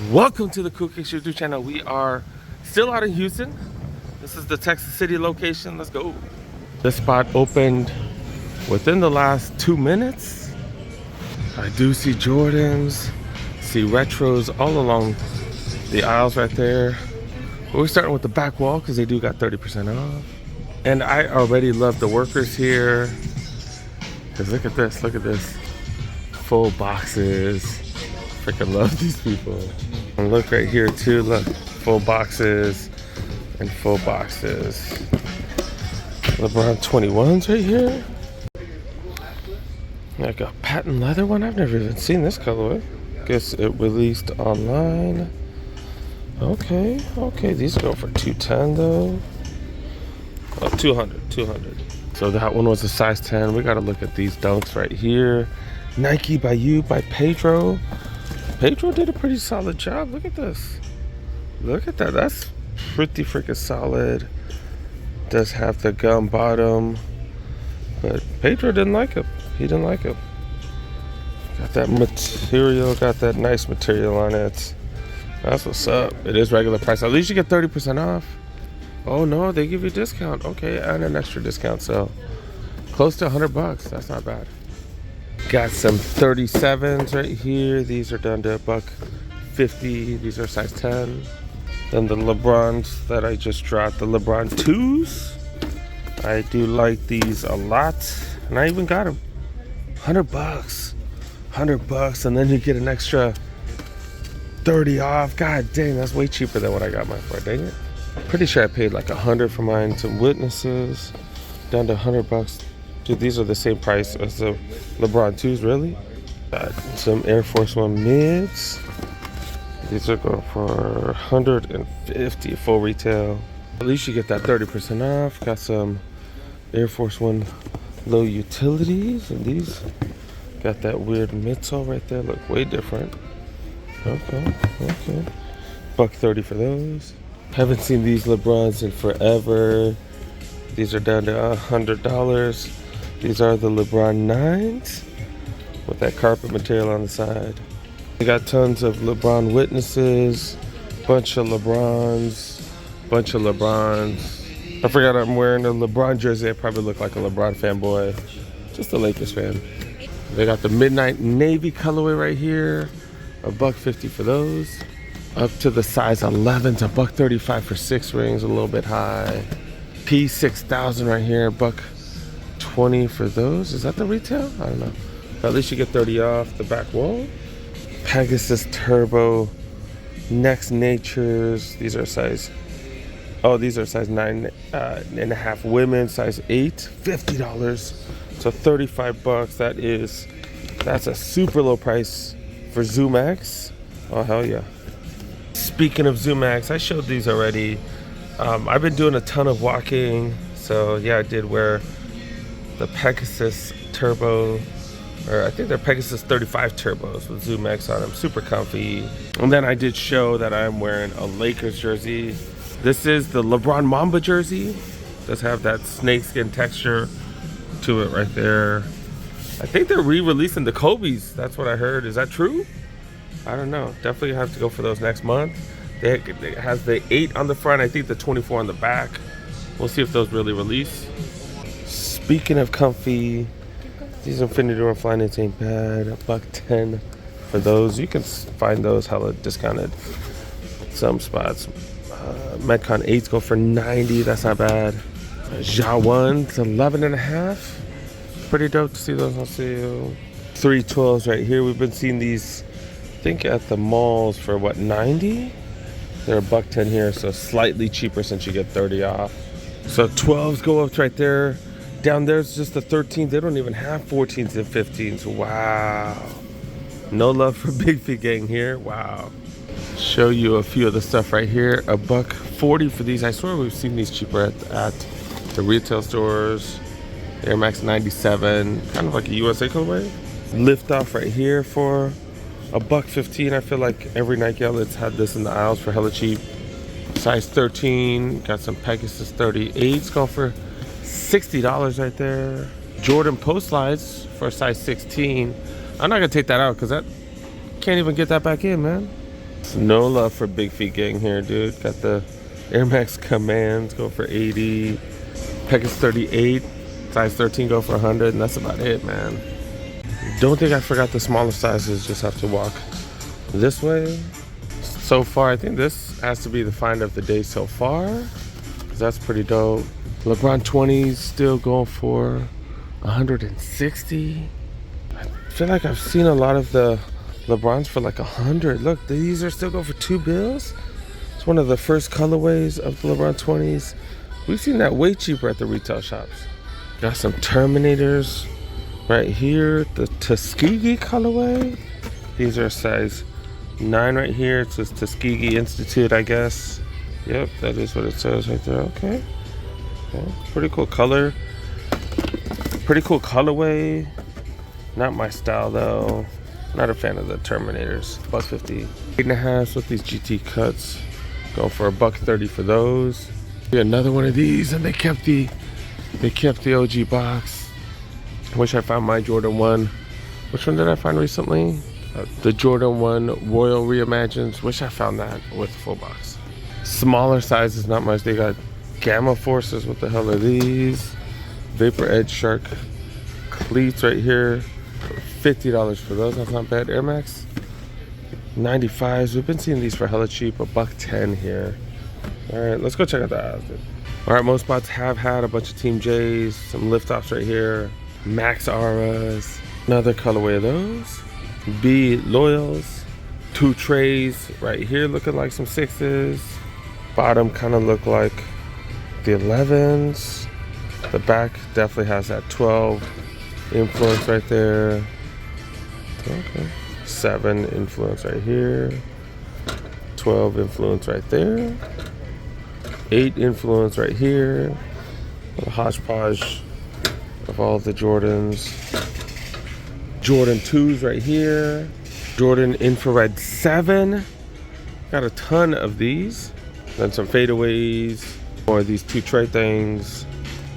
Welcome to the Cool Kicks YouTube channel. We are still out in Houston. This is the Texas City location. Let's go. This spot opened within the last 2 minutes. I do see Jordans, see retros all along the aisles right there. But we're starting with the back wall because they do got 30% off. And I already love the workers here. Because look at this, full boxes. Freaking love these people. And look right here too, look, full boxes and full boxes. LeBron 21s right here. Like a patent leather one. I've never even seen this colorway. Guess it released online. Okay, these go for 210 though. Oh, 200. So that one was a size 10. We gotta look at these dunks right here. Nike by You by Pedro. Pedro did a pretty solid job. Look at this. Look at that. That's pretty freaking solid. Does have the gum bottom. But Pedro didn't like it. He didn't like it. Got that material. Got that nice material on it. That's what's up. It is regular price. At least you get 30% off. Oh no, they give you a discount. Okay, and an extra discount. So close to $100. That's not bad. Got some 37s right here. These are down to $1.50. These are size 10. Then the LeBrons that I just dropped, the LeBron 2s. I do like these a lot. And I even got them. $100. $100. And then you get an extra 30 off. God dang, that's way cheaper than what I got mine for. Dang it. Pretty sure I paid like 100 for mine. Some Witnesses. Down to $100. Dude, these are the same price as the LeBron 2s, really? Got some Air Force One mids. These are going for $150 full retail. At least you get that 30% off. Got some Air Force One low utilities, and these got that weird midsole right there. Look way different. Okay. $1.30 for those. Haven't seen these LeBrons in forever. These are down to $100. These are the LeBron 9s with that carpet material on the side. We got tons of LeBron Witnesses, bunch of LeBrons. I forgot I'm wearing a LeBron jersey. I probably look like a LeBron fanboy. Just a Lakers fan. They got the Midnight Navy colorway right here. $1.50 for those. Up to the size 11s, $1.35 for 6 rings, a little bit high. P6000 right here, $1.20 for those. Is that the retail? I don't know. But at least you get 30 off the back wall. Pegasus Turbo, Next Natures. These are size 9.5 women, size 8, $50. So $35. That's a super low price for Zoom X. Oh hell yeah. Speaking of Zoom X, I showed these already. I've been doing a ton of walking, so yeah, I did wear the Pegasus Turbo, or I think they're Pegasus 35 Turbos with Zoom X on them, super comfy. And then I did show that I'm wearing a Lakers jersey. This is the LeBron Mamba jersey. Does have that snakeskin texture to it right there. I think they're re-releasing the Kobe's. That's what I heard. Is that true? I don't know. Definitely have to go for those next month. It has the 8 on the front, I think the 24 on the back. We'll see if those really release. Speaking of comfy, these Infinity Run Flyknits ain't bad. $1.10 for those. You can find those hella discounted. Some spots. Metcon 8s go for $90. That's not bad. Ja 1's $11.50. Pretty dope to see those on sale. 312s right here. We've been seeing these, I think, at the malls for what, $90? They're $1.10 here, so slightly cheaper since you get 30 off. So 12s go up right there. Down there's just the 13s. They don't even have 14s and 15s. Wow. No love for Big Feet Gang here. Wow. Show you a few of the stuff right here. $1.40 for these. I swear we've seen these cheaper at the retail stores. Air Max 97, kind of like a USA colorway. Lift Off right here for $1.15. I feel like every Nike outlet's had this in the aisles for hella cheap. Size 13, got some Pegasus 38s going for $60 right there. Jordan Post Slides for size 16. I'm not gonna take that out because that can't even get that back in, man. No love for big feet gang here, dude. Got the Air Max Commands go for 80. Pegasus 38, size 13 go for 100, and that's about it, man. Don't think I forgot the smaller sizes, just have to walk this way. So far, I think this has to be the find of the day so far, because that's pretty dope. LeBron 20s still going for 160. I feel like I've seen a lot of the LeBrons for like 100. Look, these are still going for $2. It's one of the first colorways of the LeBron 20s. We've seen that way cheaper at the retail shops. Got some Terminators right here. The Tuskegee colorway. These are size 9 right here. It says Tuskegee Institute, I guess. Yep, that is what it says right there. Okay. Pretty cool color. Pretty cool colorway. Not my style though. Not a fan of the Terminators. $150. 8.5 with these GT cuts. Going for $130 for those. Another one of these, and they kept the OG box. I wish I found my Jordan 1. Which one did I find recently? The Jordan 1 Royal Reimagines. Wish I found that with full box. Smaller sizes, not much. They got Gamma Forces. What the hell are these? Vapor Edge Shark cleats right here. $50 for those. That's not bad. Air Max 95s. We've been seeing these for hella cheap. $110 here. All right, let's go check out the aisles. All right, most spots have had a bunch of Team J's, some lift-offs right here, Max Auras, another colorway of those, B Loyals, 2 trays right here looking like some 6s, bottom kind of look like the 11s, the back definitely has that 12 influence right there, okay, 7 influence right here, 12 influence right there, 8 influence right here. A hodgepodge of all the Jordans. Jordan 2s right here. Jordan Infrared 7. Got a ton of these. Then some fadeaways. More of these 2 tray things.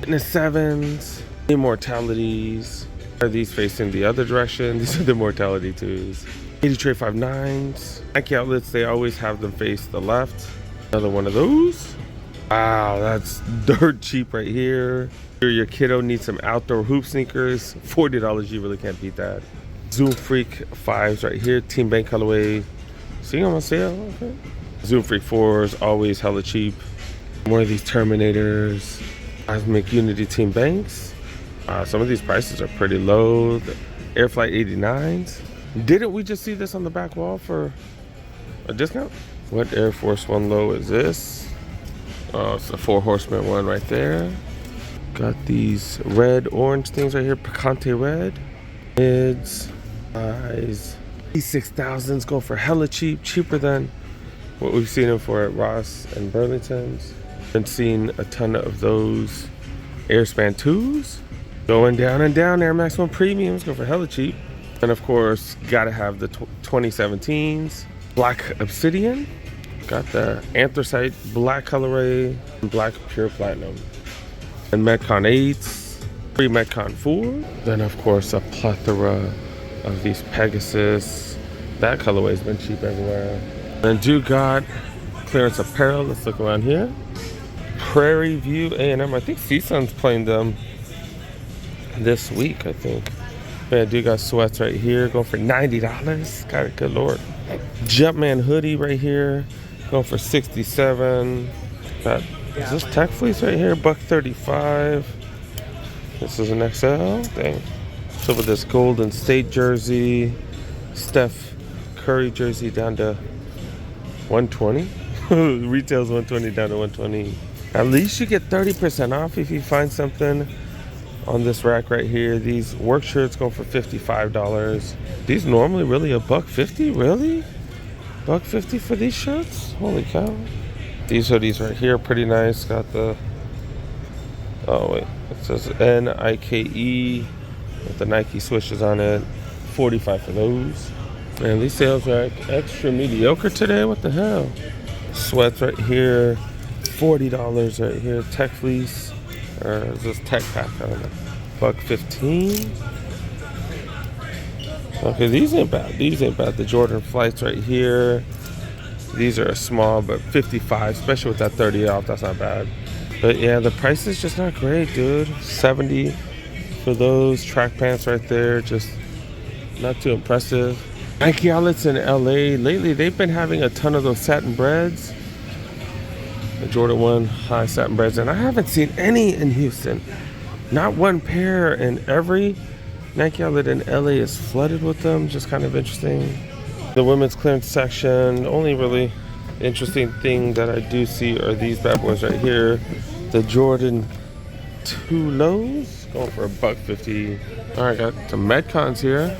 Fitness 7s. Immortalities. Are these facing the other direction? These are the Immortality 2s. 80 tray 5.9s. Nike outlets, they always have them face the left. Another one of those. Wow, that's dirt cheap right here. Your kiddo needs some outdoor hoop sneakers. $40, you really can't beat that. Zoom Freak 5s right here. Team Bank colorway. Seeing them on sale? Okay. Zoom Freak 4s, always hella cheap. More of these Terminators. Cosmic Unity Team Banks. Some of these prices are pretty low. The Airflight 89s. Didn't we just see this on the back wall for a discount? What Air Force One low is this? Oh, it's the 4 Horsemen one right there. Got these red, orange things right here. Picante red. Mids. Eyes. These 6,000s go for hella cheap. Cheaper than what we've seen them for at Ross and Burlington's. Been seeing a ton of those Airspan 2s. Going down and down. Air Max 1 Premiums go for hella cheap. And of course, gotta have the 2017s. Black Obsidian. Got the Anthracite Black colorway and Black Pure Platinum. And Metcon 8s, 3 Metcon 4. Then of course a plethora of these Pegasus. That colorway's been cheap everywhere. Then do got clearance apparel. Let's look around here. Prairie View A&M. I think CSUN's playing them this week, I think. But I do got sweats right here going for $90. Got it, good lord. Jumpman hoodie right here. Going for $67. Got, is this Tech Fleece right here? $135. This is an XL. Dang. So with this Golden State jersey, Steph Curry jersey down to $120. Retail's $120 down to $120. At least you get 30% off if you find something on this rack right here. These work shirts go for $55. These normally really $150? Really? $150 for these shirts? Holy cow. These hoodies right here are pretty nice. Got the, oh wait, it says Nike with the Nike swishes on it. $45 for those. Man, these sales are extra mediocre today. What the hell? Sweats right here. $40 right here. Tech Fleece. Or is this Tech Pack? I don't know. $115. Okay, these ain't bad. These ain't bad. The Jordan Flights right here. These are small, but 55, especially with that 30 off, that's not bad. But yeah, the price is just not great, dude. 70 for those track pants right there, just not too impressive. Nike outlets in LA, lately they've been having a ton of those satin breads. The Jordan 1 high satin breads, and I haven't seen any in Houston. Not one pair, and every Nike outlet in LA is flooded with them. Just kind of interesting. The women's clearance section, only really interesting thing that I do see are these bad boys right here. The Jordan 2 lows, going for $150. All right, got some Metcons here,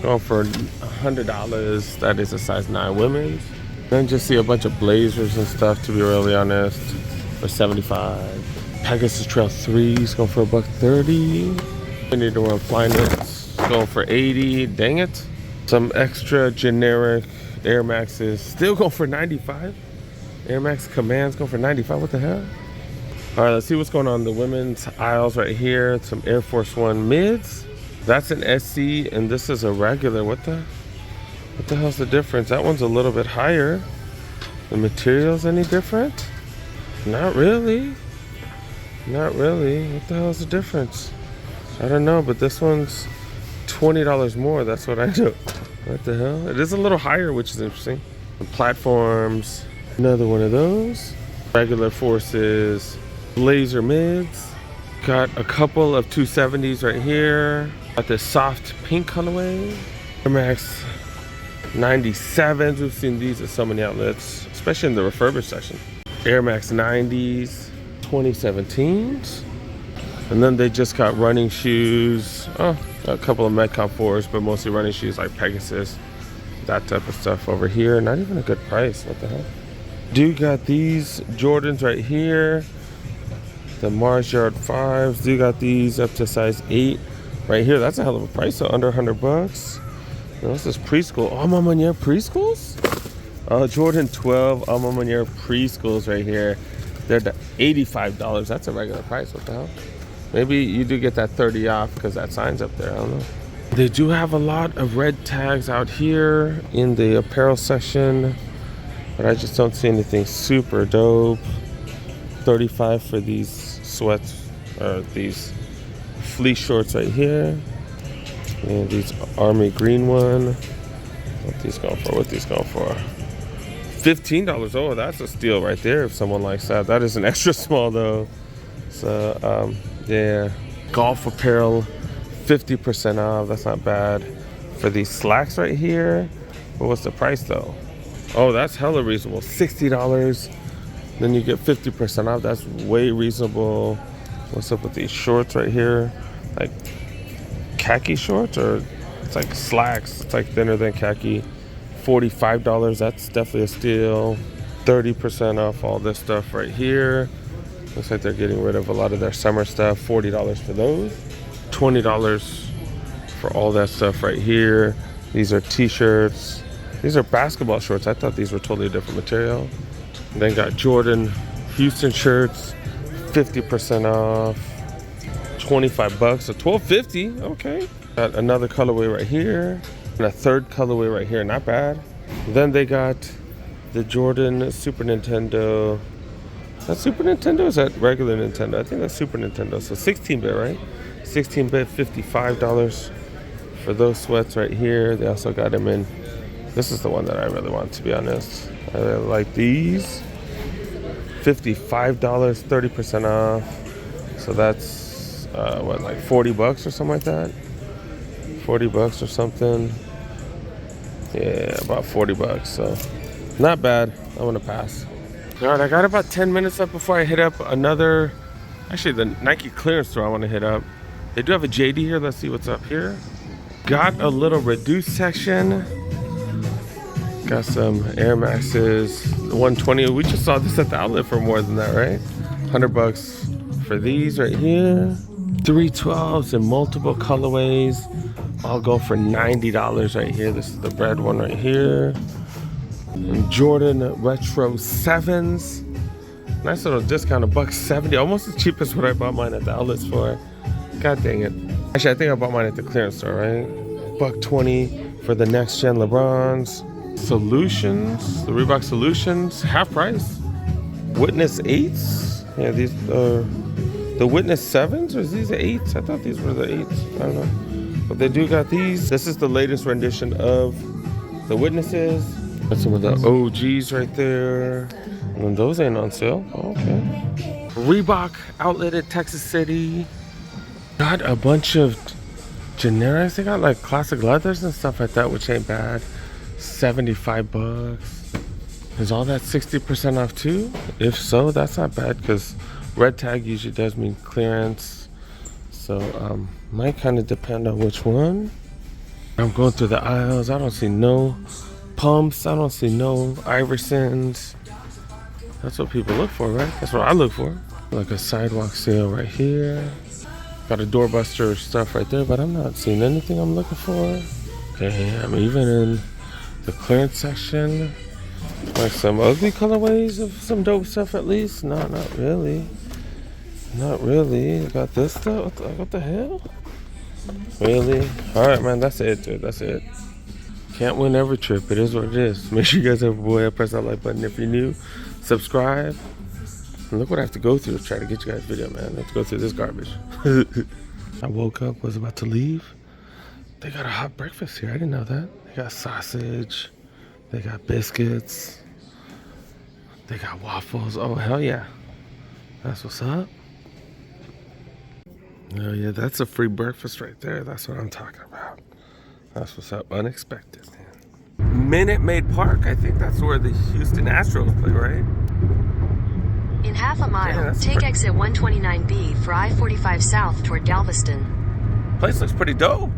going for $100. That is a size 9 women's. Then just see a bunch of blazers and stuff, to be really honest, for $75. Pegasus Trail 3s going for $130. We need to run Flyknits, going for $80. Dang it. Some extra generic Air Maxes still going for $95. Air Max Commands going for $95. What the hell? All right, let's see what's going on in the women's aisles right here. Some Air Force One mids. That's an SC, and this is a regular. What the hell's the difference? That one's a little bit higher. The material's any different? Not really. Not really. What the hell's the difference? I don't know, but this one's $20 more. That's what I do. What the hell? It is a little higher, which is interesting. The platforms. Another one of those. Regular Forces. Blazer mids. Got a couple of 270s right here. Got this soft pink colorway. Air Max 97s. We've seen these at so many outlets, especially in the refurbished section. Air Max 90s. 2017s. And then they just got running shoes. Oh, a couple of Metcon 4s, but mostly running shoes like Pegasus. That type of stuff over here. Not even a good price. What the hell? Dude got these Jordans right here. The Mars Yard 5s. Dude got these up to size 8 right here. That's a hell of a price, so under $100. And this is preschool. Alma Manier preschools? Jordan 12 Alma Manier preschools right here. They're $85. That's a regular price. What the hell? Maybe you do get that 30 off because that sign's up there. I don't know. They do have a lot of red tags out here in the apparel section, but I just don't see anything super dope. 35 for these sweats, or these fleece shorts right here. And these army green one. What these going for? What these going for? $15. Oh, that's a steal right there if someone likes that. That is an extra small though. So yeah, golf apparel 50% off. That's not bad. For these slacks right here, but what's the price though? Oh, that's hella reasonable. $60. Then you get 50% off. That's way reasonable. What's up with these shorts right here? Like khaki shorts, or it's like slacks. It's like thinner than khaki. $45. That's definitely a steal. 30% off all this stuff right here. Looks like they're getting rid of a lot of their summer stuff. $40 for those. $20 for all that stuff right here. These are t-shirts. These are basketball shorts. I thought these were totally different material. And then got Jordan Houston shirts, 50% off. $25, so $12.50. Okay. Got another colorway right here. And a third colorway right here. Not bad. Then they got the Jordan Super Nintendo. That Super Nintendo, is that regular Nintendo? I think that's Super Nintendo. So 16-bit, right? 16-bit, $55 for those sweats right here. They also got them in. This is the one that I really want, to be honest. I really like these. $55, 30% off. So that's what, like $40 or something like that? $40 or something. Yeah, about $40. So not bad. I want to pass. All right, I got about 10 minutes left before I hit up another, actually the Nike clearance store I want to hit up. They do have a JD here. Let's see what's up here. Got a little reduced section. Got some Air Maxes, 120. We just saw this at the outlet for more than that, right? $100 for these right here. 312s in multiple colorways. I'll go for $90 right here. This is the red one right here. And Jordan Retro 7s. Nice little discount, $170. Almost as cheap as what I bought mine at the outlets for. God dang it. Actually, I think I bought mine at the clearance store, right? $120 for the next gen LeBrons. Solutions, the Reebok Solutions, half price. Witness 8s. Yeah, these are the Witness 7s, or is these the 8s? I thought these were the 8s. I don't know. But they do got these. This is the latest rendition of the Witnesses. Got some of the OGs right there. And those ain't on sale. Oh, okay. Reebok outlet at Texas City. Got a bunch of generics. They got like classic leathers and stuff like that, which ain't bad. 75 bucks. Is all that 60% off too? If so, that's not bad, because red tag usually does mean clearance. So might kind of depend on which one. I'm going through the aisles. I don't see no pumps. I don't see no Iversons. That's what people look for, right? That's what I look for. Like a sidewalk sale right here. Got a doorbuster stuff right there, but I'm not seeing anything I'm looking for. Damn, even in the clearance section, like some ugly colorways of some dope stuff at least. No, not really. Not really. You got this stuff? What the hell? Really? Alright, man, that's it, dude. That's it. Can't win every trip. It is what it is. Make sure you guys have a boy. Press that like button if you're new. Subscribe. And look what I have to go through to try to get you guys video, man. I have to go through this garbage. I woke up, was about to leave. They got a hot breakfast here. I didn't know that. They got sausage. They got biscuits. They got waffles. Oh, hell yeah. That's what's up. Oh, yeah, that's a free breakfast right there. That's what I'm talking about. That's what's up. Unexpected, man. Minute Maid Park. I think that's where the Houston Astros play, right? In half a mile, take exit 129B for I-45 south toward Galveston. Place looks pretty dope.